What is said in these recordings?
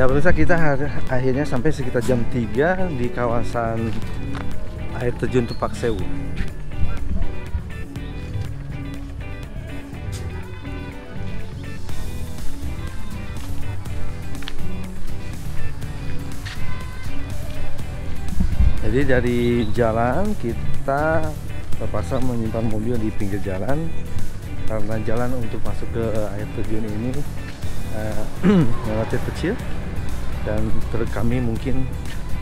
Ya pemirsa, kita akhirnya sampai sekitar jam 3 di kawasan air terjun Tumpak Sewu. Jadi dari jalan kita terpaksa menyimpan mobil di pinggir jalan karena jalan untuk masuk ke air terjun ini relatif kecil dan truk kami mungkin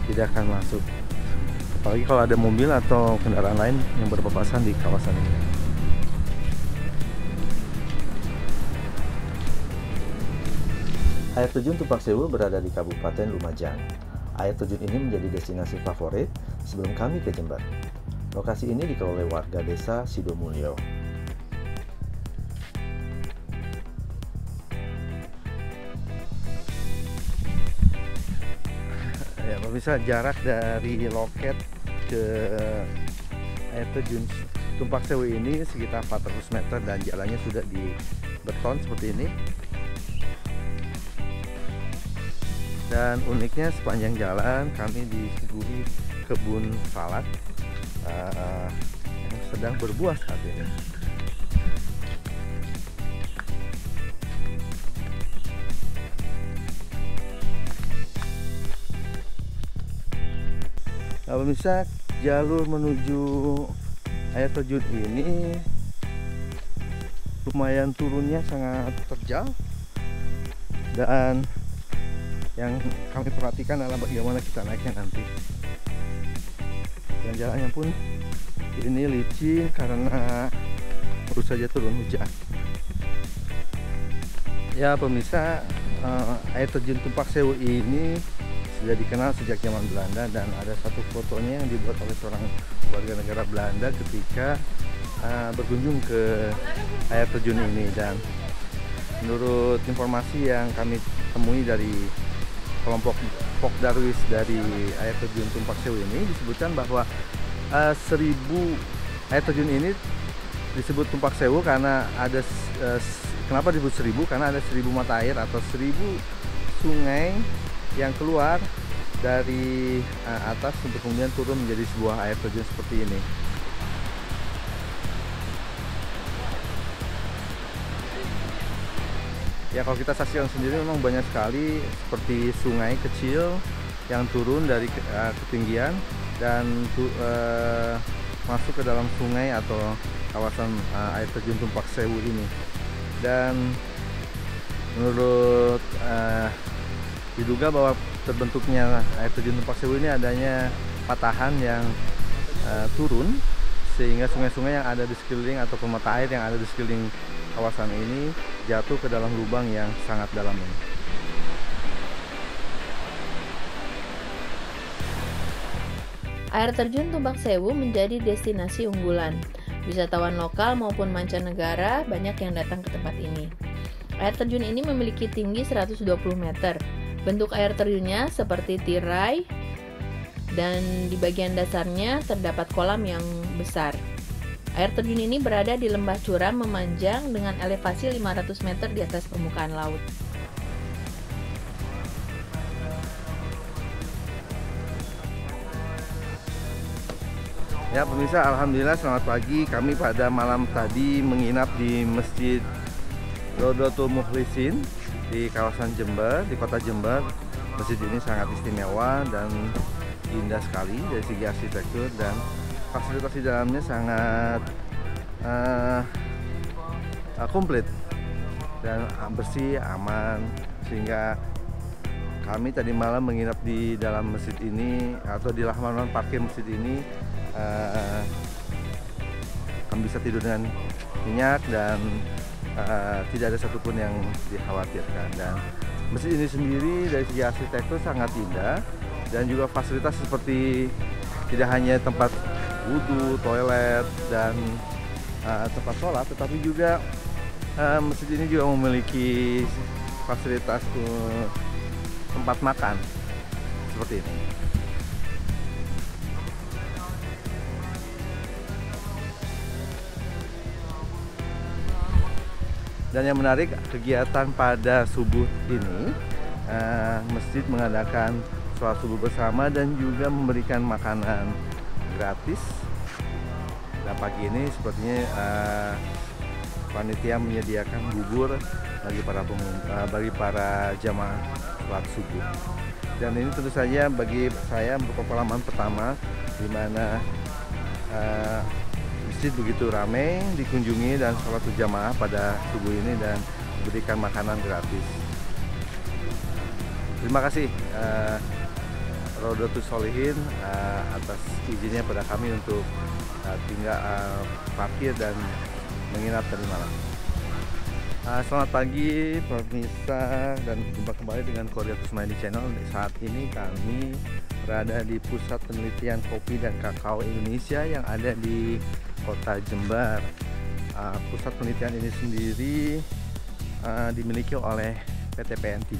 tidak akan masuk, apalagi kalau ada mobil atau kendaraan lain yang berpapasan di kawasan ini. Air terjun Tumpak Sewu berada di Kabupaten Lumajang. Air terjun ini menjadi destinasi favorit sebelum kami ke Jember. Lokasi ini dikelola warga desa Sidomulyo. Ya, pemirsa, jarak dari loket ke air terjun Tumpak Sewu ini sekitar 400 meter dan jalannya sudah di beton seperti ini. Dan uniknya sepanjang jalan kami disuguhi kebun salak yang sedang berbuah saat ini. Nah, pemirsa, jalur menuju air terjun ini lumayan turunnya sangat terjal, dan yang kami perhatikan adalah bagaimana kita naiknya nanti. Dan jalannya pun ini licin karena baru saja turun hujan. Ya pemirsa, air terjun Tumpak Sewu ini sudah dikenal sejak zaman Belanda, dan ada satu fotonya yang dibuat oleh seorang warga negara Belanda ketika berkunjung ke air terjun ini. Dan menurut informasi yang kami temui dari kelompok Pok Darwis dari air terjun Tumpak Sewu ini, disebutkan bahwa 1000 air terjun ini disebut Tumpak Sewu karena ada kenapa disebut 1000? Karena ada 1000 mata air atau 1000 sungai yang keluar dari atas untuk kemudian turun menjadi sebuah air terjun seperti ini. Ya, kalau kita saksikan sendiri memang banyak sekali seperti sungai kecil yang turun dari ketinggian dan masuk ke dalam sungai atau kawasan air terjun Tumpak Sewu ini. Dan menurut diduga bahwa terbentuknya air terjun Tumpak Sewu ini adanya patahan yang turun, sehingga sungai-sungai yang ada di sekeliling atau mata air yang ada di sekeliling kawasan ini jatuh ke dalam lubang yang sangat dalam ini. Air terjun Tumpak Sewu menjadi destinasi unggulan. Wisatawan lokal maupun mancanegara banyak yang datang ke tempat ini. Air terjun ini memiliki tinggi 120 meter. Bentuk air terjunnya seperti tirai, dan di bagian dasarnya terdapat kolam yang besar. Air terjun ini berada di lembah curam memanjang dengan elevasi 500 meter di atas permukaan laut. Ya pemirsa, alhamdulillah selamat pagi. Kami pada malam tadi menginap di Masjid Rodotul Mukhlisin di kawasan Jember, di kota Jember. Masjid ini sangat istimewa dan indah sekali dari segi arsitektur, dan fasilitas di dalamnya sangat komplit dan bersih, aman, sehingga kami tadi malam menginap di dalam masjid ini atau di halaman parkir masjid ini. Kami bisa tidur dengan nyenyak dan tidak ada satupun yang dikhawatirkan. Dan masjid ini sendiri dari segi arsitektur sangat indah, dan juga fasilitas seperti tidak hanya tempat wudhu, toilet, dan tempat sholat, tetapi juga masjid ini juga memiliki fasilitas tempat makan seperti ini. Dan yang menarik, kegiatan pada subuh ini masjid mengadakan sholat subuh bersama dan juga memberikan makanan gratis. Nah, pagi ini sepertinya panitia menyediakan bubur bagi para jamaah sholat subuh. Dan ini tentu saja bagi saya merupakan pengalaman pertama di mana masjid begitu ramai dikunjungi dan sholat berjamaah pada subuh ini dan diberikan makanan gratis. Terima kasih Rodotus Solihin atas izinnya pada kami untuk tinggal parkir dan menginap tadi malam. Selamat pagi pemirsa dan jumpa kembali dengan Korea Kusmaidi Channel. Saat ini kami berada di Pusat Penelitian Kopi dan Kakao Indonesia yang ada di Kota Jember. Pusat penelitian ini sendiri dimiliki oleh PT PN3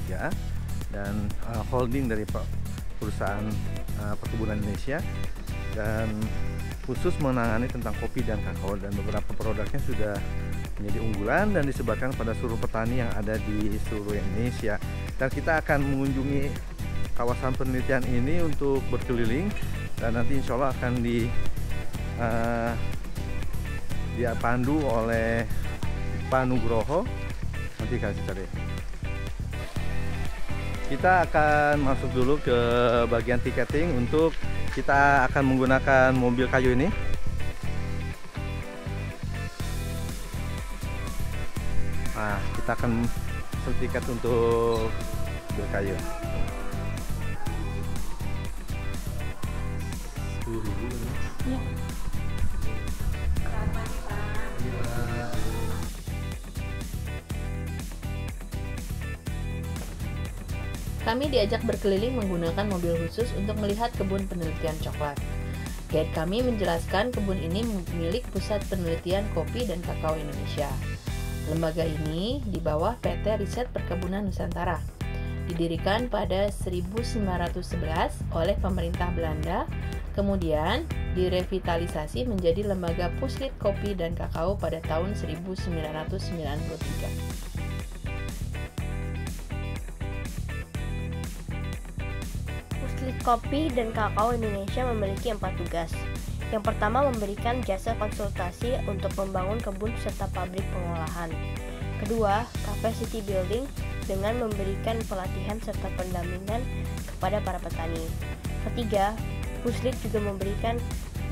dan holding dari perusahaan perkebunan Indonesia, dan khusus menangani tentang kopi dan kakao, dan beberapa produknya sudah menjadi unggulan dan disebarkan pada seluruh petani yang ada di seluruh Indonesia. Dan kita akan mengunjungi kawasan penelitian ini untuk berkeliling, dan nanti insya Allah akan dipandu oleh Pak Nugroho. Nanti kasih cari. Kita akan masuk dulu ke bagian tiketing. Untuk kita akan menggunakan mobil kayu ini. Nah, kita akan tiket untuk mobil kayu. Ya. Kami diajak berkeliling menggunakan mobil khusus untuk melihat kebun penelitian coklat. Guide kami menjelaskan kebun ini milik Pusat Penelitian Kopi dan Kakao Indonesia. Lembaga ini di bawah PT Riset Perkebunan Nusantara. Didirikan pada 1911 oleh pemerintah Belanda, kemudian direvitalisasi menjadi Lembaga Puslit Kopi dan Kakao pada tahun 1993. Puslit Kopi dan Kakao Indonesia memiliki 4 tugas. Yang pertama, memberikan jasa konsultasi untuk membangun kebun serta pabrik pengolahan. Kedua, capacity building dengan memberikan pelatihan serta pendampingan kepada para petani. Ketiga, Puslit juga memberikan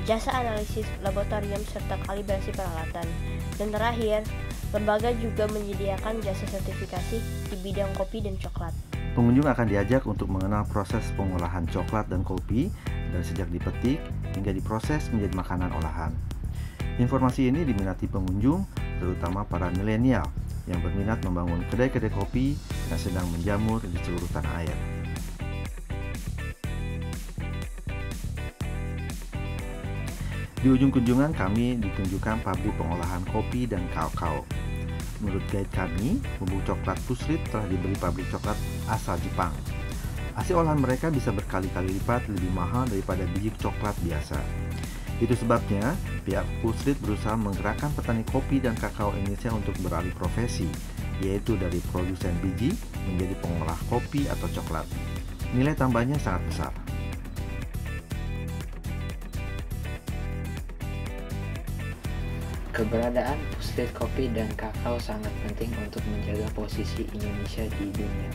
jasa analisis laboratorium serta kalibrasi peralatan. Dan terakhir, lembaga juga menyediakan jasa sertifikasi di bidang kopi dan coklat. Pengunjung akan diajak untuk mengenal proses pengolahan coklat dan kopi dari sejak dipetik hingga diproses menjadi makanan olahan. Informasi ini diminati pengunjung, terutama para milenial yang berminat membangun kedai-kedai kopi yang sedang menjamur di seluruh tanah air. Di ujung kunjungan kami ditunjukkan pabrik pengolahan kopi dan kakao. Menurut guide kami, bubuk coklat Puslit telah diberi pabrik coklat asal Jepang. Hasil olahan mereka bisa berkali-kali lipat lebih mahal daripada biji coklat biasa. Itu sebabnya pihak Puslit berusaha menggerakkan petani kopi dan kakao Indonesia untuk beralih profesi, yaitu dari produsen biji menjadi pengolah kopi atau coklat. Nilai tambahnya sangat besar. Keberadaan Puslit Kopi dan Kakao sangat penting untuk menjaga posisi Indonesia di dunia.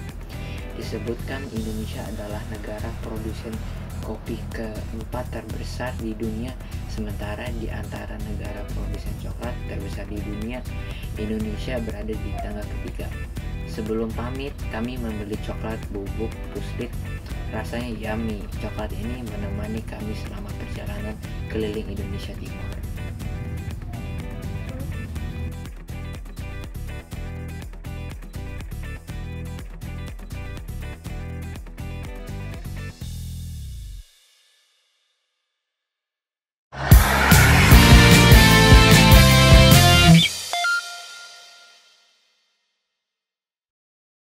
Disebutkan Indonesia adalah negara produsen kopi keempat terbesar di dunia, sementara di antara negara produsen coklat terbesar di dunia, Indonesia berada di tangga ketiga. Sebelum pamit, kami membeli coklat bubuk Puslit. Rasanya yummy. Coklat ini menemani kami selama perjalanan keliling Indonesia Timur.